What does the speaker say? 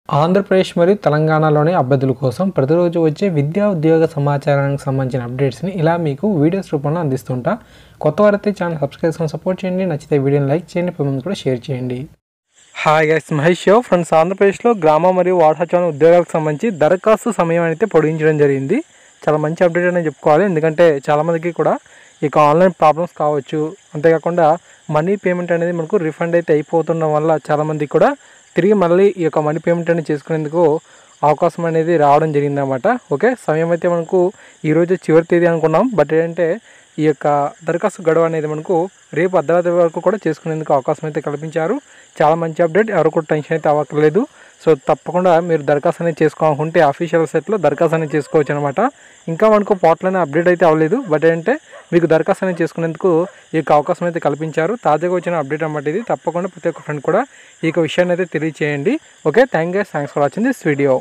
ఆంధ్రప్రదేశ్ మరియు తెలంగాణలోని అభ్యర్థుల కోసం ప్రతిరోజు వచ్చే విద్యా ఉద్యోగ సమాచారానికి సంబంధించిన అప్డేట్స్ని ఇలా మీకు వీడియోస్ రూపంలో అందిస్తుంటా. కొత్త వారైతే ఛానల్ సబ్స్క్రైబ్ చేసుకొని సపోర్ట్ చేయండి. నచ్చితే వీడియోని లైక్ చేయండి, ముందు కూడా షేర్ చేయండి. Hi guys, Mahesh friends. ఆంధ్రప్రదేశ్లో గ్రామ మరియు వార్డు సచివాలయ ఉద్యోగాలకు సంబంధించి దరఖాస్తు సమయం అయితే పొడిగించడం జరిగింది. చాలా మంచి అప్డేట్ అనేది చెప్పుకోవాలి. ఎందుకంటే చాలామందికి కూడా ఇక ఆన్లైన్ ప్రాబ్లమ్స్ కావచ్చు, అంతేకాకుండా మనీ పేమెంట్ అనేది మనకు రిఫండ్ అయితే అయిపోతుండడం వల్ల చాలామందికి కూడా తిరిగి మళ్ళీ ఈ యొక్క మనీ పేమెంట్ అనేది చేసుకునేందుకు అవకాశం అనేది రావడం జరిగిందన్నమాట. ఓకే, సమయం అయితే మనకు ఈరోజు చివరి తేదీ అనుకున్నాం. బట్ ఏంటంటే ఈ యొక్క దరఖాస్తు గడువు అనేది మనకు రేపు అర్ధరాత్రి వరకు కూడా చేసుకునేందుకు అవకాశం అయితే కల్పించారు. చాలా మంచి అప్డేట్, ఎవరు కూడా టెన్షన్ అయితే అవ్వట్లేదు. సో తప్పకుండా మీరు దరఖాస్తు అనేది చేసుకోవాలనుకుంటే అఫీషియల్ సైట్లో దరఖాస్తు అనేది చేసుకోవచ్చు అనమాట. ఇంకా మనకు పోర్టల్ అనేది అప్డేట్ అయితే అవ్వలేదు. బట్ ఏంటంటే మీకు దరఖాస్తు అనేది చేసుకునేందుకు ఈ యొక్క అవకాశం అయితే కల్పించారు. తాజాగా వచ్చిన అప్డేట్ అన్నమాట ఇది. తప్పకుండా ప్రతి ఒక్క ఫ్రెండ్ కూడా ఈ యొక్క విషయాన్ని అయితే తెలియజేయండి. Okay, thanks for watching this video.